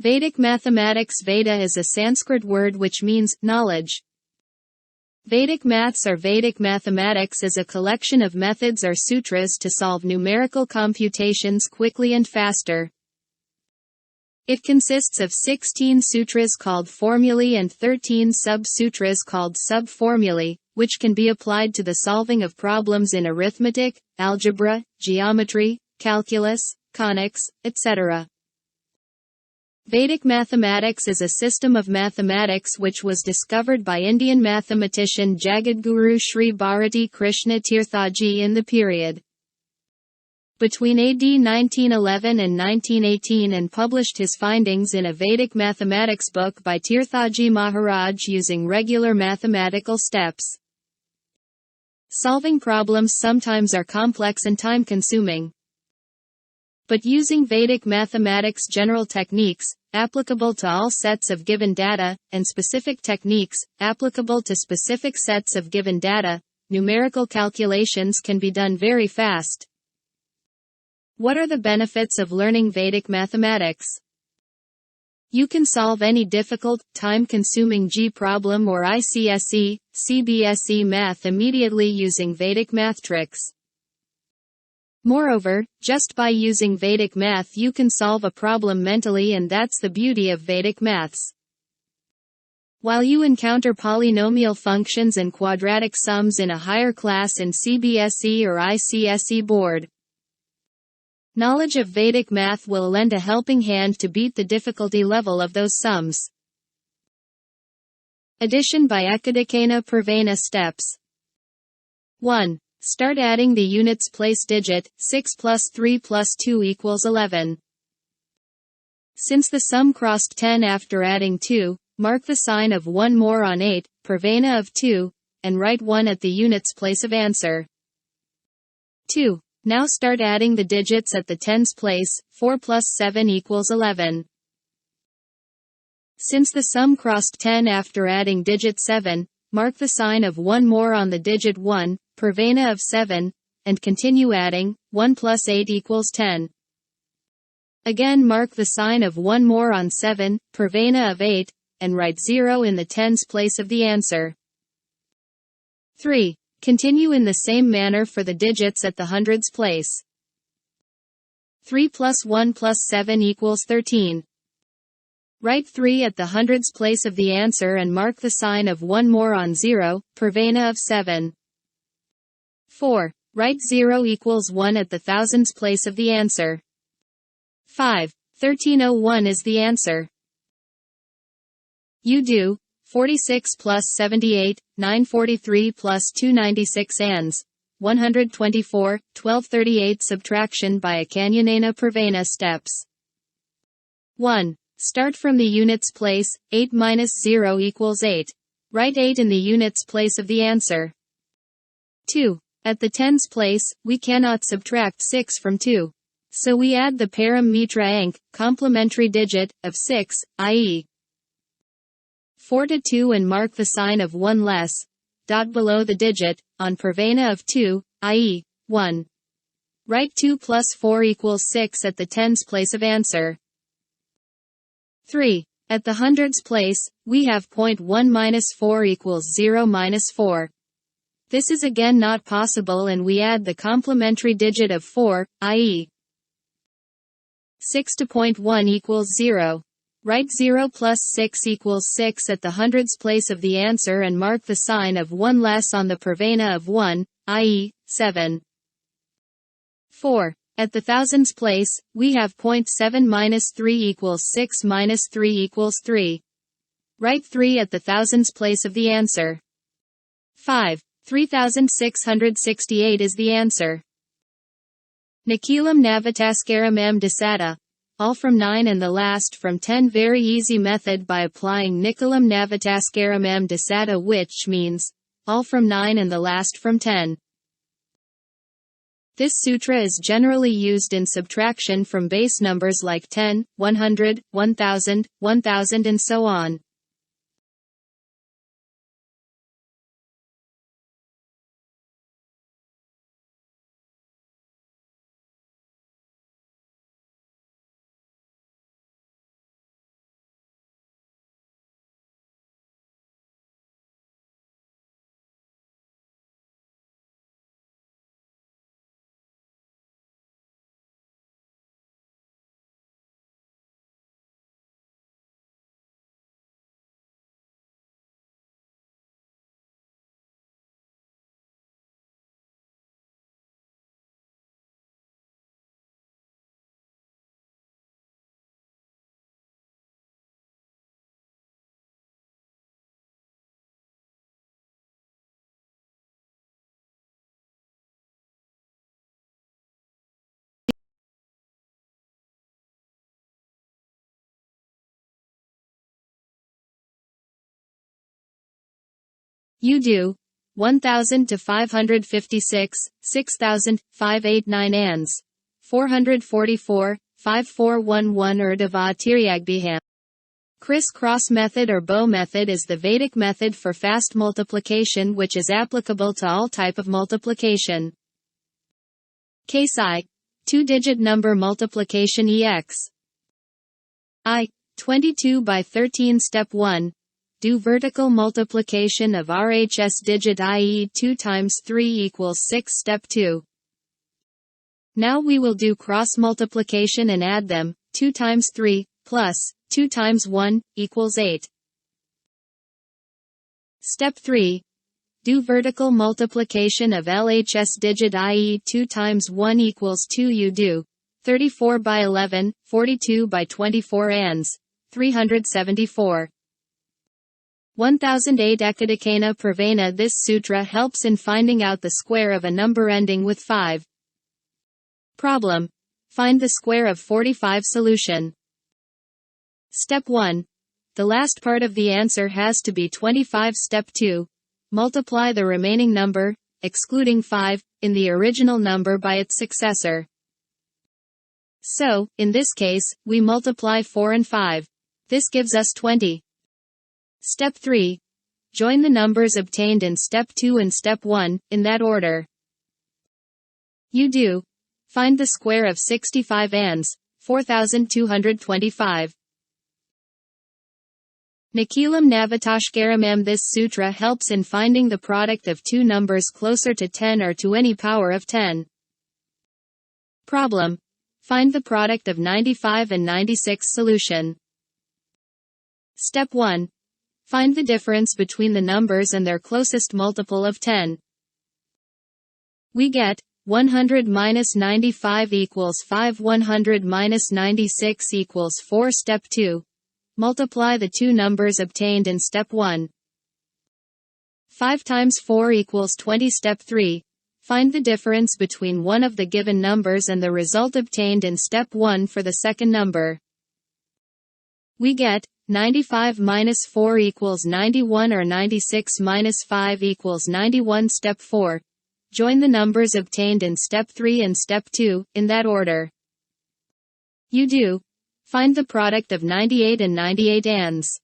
Vedic mathematics. Veda is a Sanskrit word which means knowledge. Vedic maths or Vedic mathematics is a collection of methods or sutras to solve numerical computations quickly and faster. It consists of 16 sutras called formulae and 13 sub-sutras called sub formulae, which can be applied to the solving of problems in arithmetic, algebra, geometry, calculus, conics, etc. Vedic mathematics is a system of mathematics which was discovered by Indian mathematician Jagadguru Shri Bharathi Krishna Tirthaji in the period between AD 1911 and 1918 and published his findings in a Vedic Mathematics Book by Tirthaji Maharaj using regular mathematical steps. Solving problems sometimes are complex and time-consuming. But using Vedic mathematics general techniques, applicable to all sets of given data, and specific techniques, applicable to specific sets of given data, numerical calculations can be done very fast. What are the benefits of learning Vedic mathematics? You can solve any difficult, time-consuming G problem or ICSE, CBSE math immediately using Vedic math tricks. Moreover, just by using Vedic math you can solve a problem mentally, and that's the beauty of Vedic maths. While you encounter polynomial functions and quadratic sums in a higher class in CBSE or ICSE board, knowledge of Vedic math will lend a helping hand to beat the difficulty level of those sums. Addition by Ekadikana Pravena steps. 1. Start adding the units place digit, 6 plus 3 plus 2 equals 11. Since the sum crossed 10 after adding 2, mark the sign of 1 more on 8, Pravena of 2, and write 1 at the units place of answer. 2. Now start adding the digits at the tens place, 4 plus 7 equals 11. Since the sum crossed 10 after adding digit 7, mark the sign of 1 more on the digit 1, Pravena of 7, and continue adding, 1 plus 8 equals 10. Again mark the sign of 1 more on 7, Pravena of 8, and write 0 in the tens place of the answer. 3. Continue in the same manner for the digits at the hundreds place. 3 plus 1 plus 7 equals 13. Write 3 at the hundreds place of the answer and mark the sign of 1 more on 0, Pravena of 7. 4. Write 0 equals 1 at the thousands place of the answer. 5. 1301 is the answer. You do 46 plus 78, 943 plus 296 ands 124, 1238 subtraction by Ekadikana Pravena steps. 1. Start from the units place, 8 minus 0 equals 8. Write 8 in the units place of the answer. 2. At the tens place, we cannot subtract 6 from 2. So we add the param mitra ank, complementary digit, of 6, i.e. 4 to 2 and mark the sign of 1 less, dot below the digit, on Pravena of 2, i.e. 1. Write 2 plus 4 equals 6 at the tens place of answer. 3. At the hundreds place, we have 0.1 minus 4 equals 0 minus 4. This is again not possible and we add the complementary digit of 4, i.e. 6 to 0.1 equals 0. Write 0 plus 6 equals 6 at the hundreds place of the answer and mark the sign of 1 less on the Pravena of 1, i.e. 7. 4. At the thousands place, we have 0.7 minus 3 equals 6 minus 3 equals 3. Write 3 at the thousands place of the answer. 5. 3668 is the answer. Nikilam Navataskaram Dasata. All from 9 and the last from 10. Very easy method by applying Nikilam Navataskaram Dasata, which means all from 9 and the last from 10. This sutra is generally used in subtraction from base numbers like 10, 100, 1000, 1000 and so on. You do. 1000 to 556, 6000, 589 ands. 444, 5411 Erdava Tiryagbiham. Criss-cross method or bow method is the Vedic method for fast multiplication which is applicable to all type of multiplication. Case I. Two-digit number multiplication EX. I. 22 by 13 Step 1. Do vertical multiplication of RHS digit i.e. 2 times 3 equals 6 Step 2. Now we will do cross multiplication and add them. 2 times 3, plus, 2 times 1, equals 8. Step 3. Do vertical multiplication of LHS digit i.e. 2 times 1 equals 2 You do. 34 by 11, 42 by 24 ands. 374. 1008 Ekadikana Pravena. This sutra helps in finding out the square of a number ending with 5. Problem. Find the square of 45. Solution. Step 1. The last part of the answer has to be 25. Step 2. Multiply the remaining number, excluding 5, in the original number by its successor. So, in this case, we multiply 4 and 5. This gives us 20. Step 3. Join the numbers obtained in Step 2 and Step 1, in that order. You do. Find the square of 65 ands. 4225. Nikilam Navatashkaramam. This sutra helps in finding the product of two numbers closer to 10 or to any power of 10. Problem. Find the product of 95 and 96. Solution. Step 1. Find the difference between the numbers and their closest multiple of 10. We get 100 minus 95 equals 5. 100 minus 96 equals 4. Step 2. Multiply the two numbers obtained in Step 1. 5 times 4 equals 20. Step 3. Find the difference between one of the given numbers and the result obtained in Step 1 for the second number. We get 95 minus 4 equals 91 or 96 minus 5 equals 91. Step 4. Join the numbers obtained in Step 3 and Step 2, in that order. You do. Find the product of 98 and 98 ands.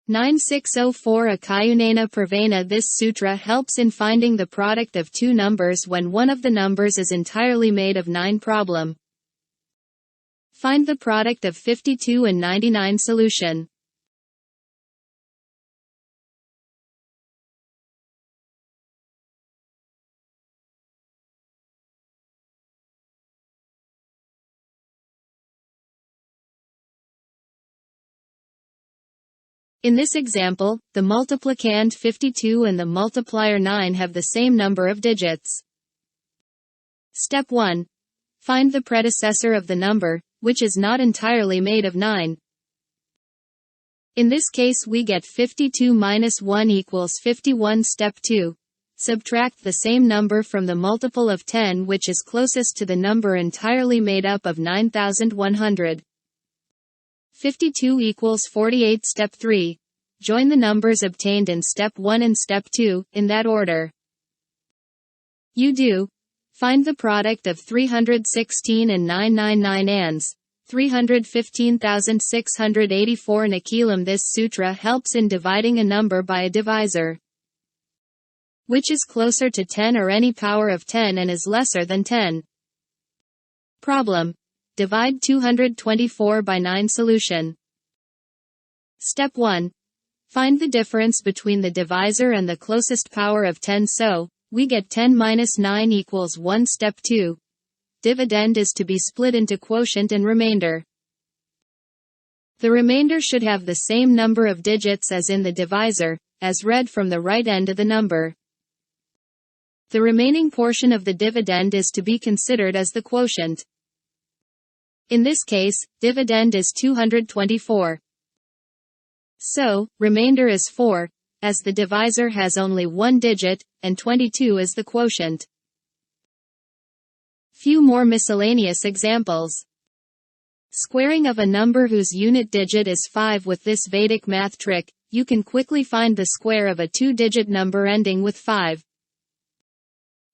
9604 Akayunena Pravena. This sutra helps in finding the product of two numbers when one of the numbers is entirely made of 9. Problem. Find the product of 52 and 99. Solution. In this example, the multiplicand 52 and the multiplier 9 have the same number of digits. Step 1. Find the predecessor of the number, which is not entirely made of 9. In this case we get 52 minus 1 equals 51. Step 2. Subtract the same number from the multiple of 10 which is closest to the number entirely made up of 9100. 52 equals 48. Step 3. Join the numbers obtained in Step 1 and Step 2, in that order. You do. Find the product of 316 and 999 ands. 315,684 Nikilam. This sutra helps in dividing a number by a divisor, which is closer to 10 or any power of 10 and is lesser than 10. Problem. Divide 224 by 9. Solution. Step 1. Find the difference between the divisor and the closest power of 10. So, we get 10 minus 9 equals 1. Step 2. Dividend is to be split into quotient and remainder. The remainder should have the same number of digits as in the divisor, as read from the right end of the number. The remaining portion of the dividend is to be considered as the quotient. In this case, dividend is 224. So, remainder is 4, as the divisor has only one digit, and 22 is the quotient. Few more miscellaneous examples. Squaring of a number whose unit digit is 5. With this Vedic math trick, you can quickly find the square of a two-digit number ending with 5.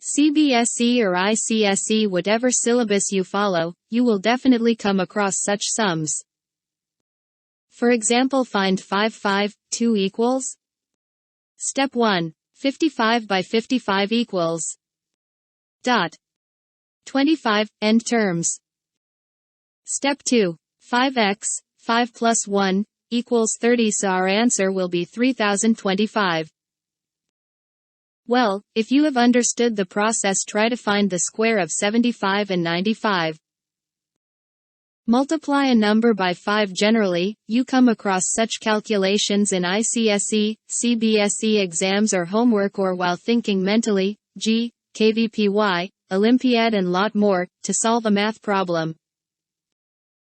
CBSE or ICSE, whatever syllabus you follow, you will definitely come across such sums. For example, find 2 equals. Step 1. 55 by 55 equals. 25, end terms. Step 2. 5x, 5 plus 1, equals 30, so our answer will be 3025. Well, if you have understood the process, try to find the square of 75 and 95. Multiply a number by 5. Generally, you come across such calculations in ICSE, CBSE exams or homework, or while thinking mentally, KVPY, Olympiad and lot more, to solve a math problem.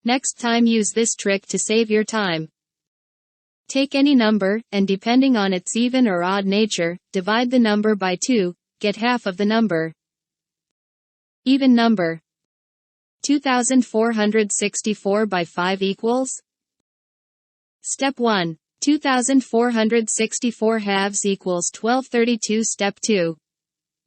Next time use this trick to save your time. Take any number, and depending on its even or odd nature, divide the number by 2, get half of the number. Even number. 2464 by 5 equals. Step 1. 2464 halves equals 1232. Step 2.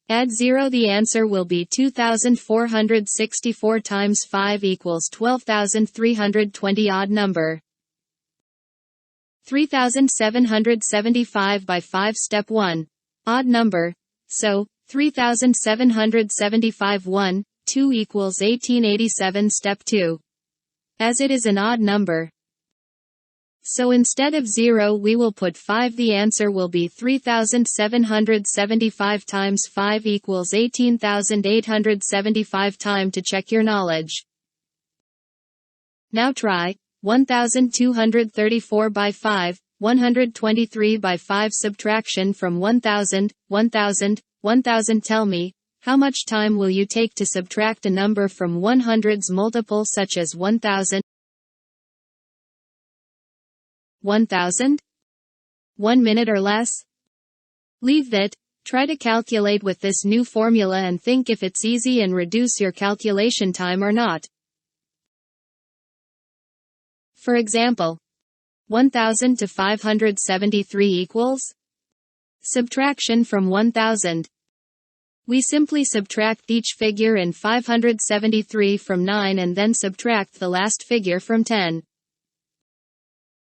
Add 0. The answer will be 2464 times 5 equals 12,320. Odd number. 3775 by 5. Step 1. Odd number. So, 3775 2 equals 1887. Step 2. As it is an odd number, so instead of 0 we will put 5. The answer will be 3775 times 5 equals 18,875. Time to check your knowledge. Now try 1234 by 5, 123 by 5. Subtraction from 1000. Tell me, how much time will you take to subtract a number from 100's multiple such as 1000? 1000? 1 minute or less? Leave it. Try to calculate with this new formula and think if it's easy and reduce your calculation time or not. For example, 1000 to 573 equals. Subtraction from 1000. We simply subtract each figure in 573 from 9 and then subtract the last figure from 10.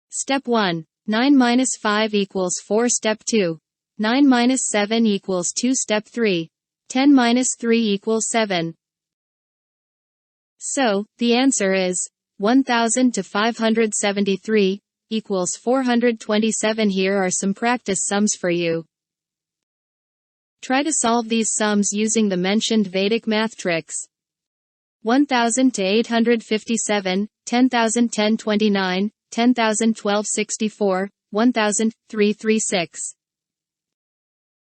Step 1. 9 minus 5 equals 4. Step 2. 9 minus 7 equals 2. Step 3. 10 minus 3 equals 7. So, the answer is 1000 to 573 equals 427. Here are some practice sums for you. Try to solve these sums using the mentioned Vedic math tricks. 1000 to 857, 10,000 1029, 10,000 1264, 1000 336.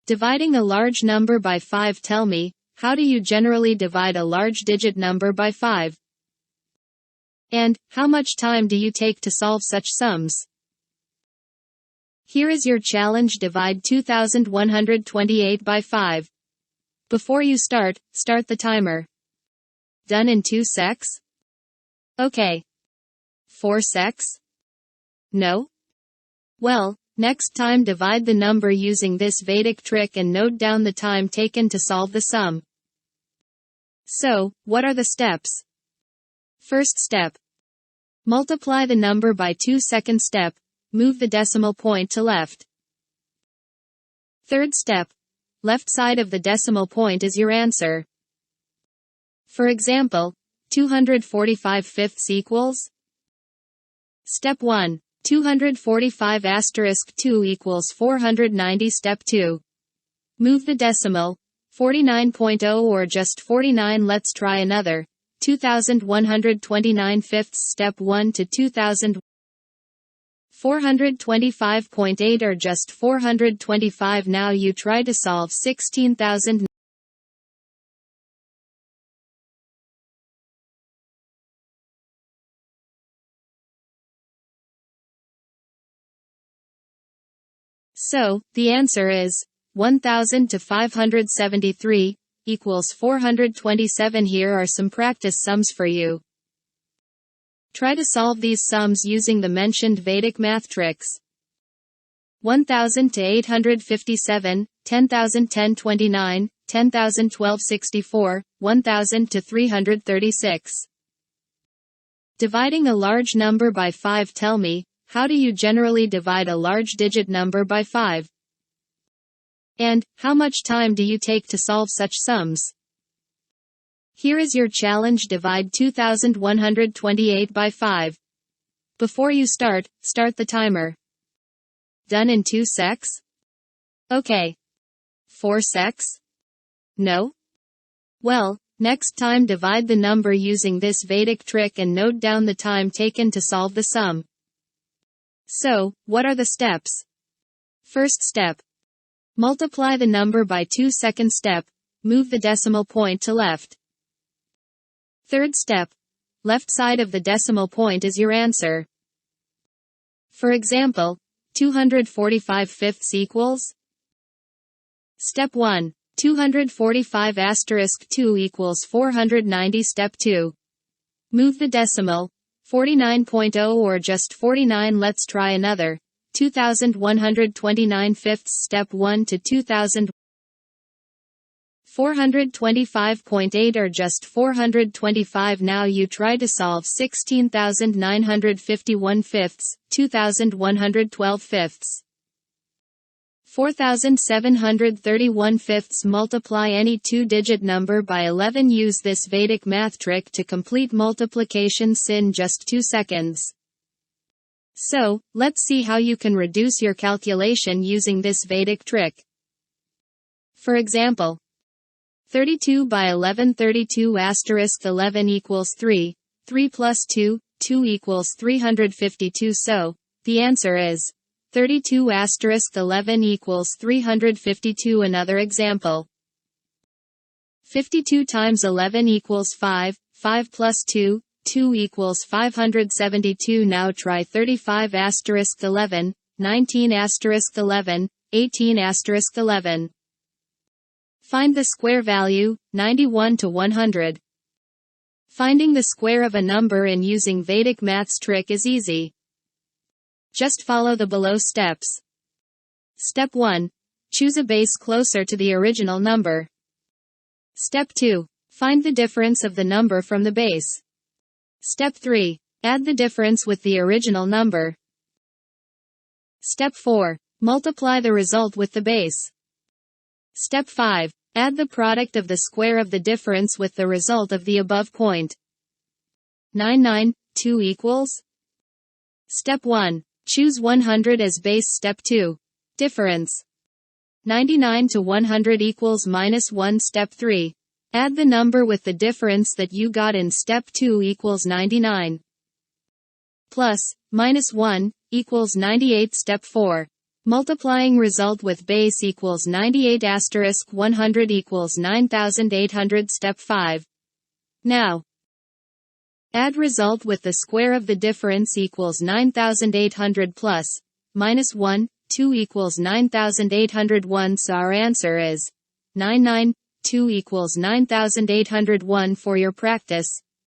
Dividing a large number by 5. Tell me, how do you generally divide a large digit number by 5? And, how much time do you take to solve such sums? Here is your challenge: divide 2128 by 5. Before you start the timer. Done in 2 secs? Okay. 4 secs? No? Well, next time divide the number using this Vedic trick and note down the time taken to solve the sum. So, what are the steps? First step. Multiply the number by 2. Second step. Move the decimal point to left. Third step. Left side of the decimal point is your answer. For example, 245 fifths equals. Step 1. 245 asterisk 2 equals 490. Step 2. Move the decimal. 49.0 or just 49. Let's try another. 2129 fifths. Step 1 to 2000. 425.8 or just 425. Now you try to solve 16,000. So, the answer is 1000 to 573 equals 427. Here are some practice sums for you. Try to solve these sums using the mentioned Vedic math tricks. 1,000 to 857, 10,010 10,012 64, 1,000 to 336. Dividing a large number by 5. Tell me, how do you generally divide a large digit number by 5? And, how much time do you take to solve such sums? Here is your challenge: divide 2,128 by 5. Before you start the timer. Done in 2 secs? Okay. 4 secs? No? Well, next time divide the number using this Vedic trick and note down the time taken to solve the sum. So, what are the steps? First step. Multiply the number by 2. Second step. Move the decimal point to left. Third step. Left side of the decimal point is your answer. For example, 245 fifths equals. Step 1. 245 asterisk 2 equals 490. Step 2. Move the decimal. 49.0 or just 49. Let's try another. 2,129 fifths. Step 1 to 2,425.8 or just 425. Now you try to solve 16,951 fifths, 2,112 fifths. 4,731 fifths. Multiply any two-digit number by 11. Use this Vedic math trick to complete multiplications in just 2 seconds. So, let's see how you can reduce your calculation using this Vedic trick. For example, 32 by 11. 32 asterisk 11 equals 3, 3 plus 2, 2 equals 352. So, the answer is 32 asterisk 11 equals 352. Another example. 52 times 11 equals 5, 5 plus 2, 2 equals 572. Now try 35 asterisk 11, 19 asterisk 11, 18 asterisk 11. Find the square value, 91 to 100. Finding the square of a number in using Vedic Maths trick is easy. Just follow the below steps. Step 1. Choose a base closer to the original number. Step 2. Find the difference of the number from the base. Step 3. Add the difference with the original number. Step 4. Multiply the result with the base. Step 5. Add the product of the square of the difference with the result of the above point. 992 equals. Step 1. Choose 100 as base. Step 2. Difference. 99 to 100 equals -1. Step 3. Add the number with the difference that you got in step 2 equals 99. Plus, -1, equals 98. Step 4. Multiplying result with base equals 98 asterisk 100 equals 9800. Step 5. Now, add result with the square of the difference equals 9800 plus, -1, 2 equals 9801. So our answer is 992 equals 9801. For your practice,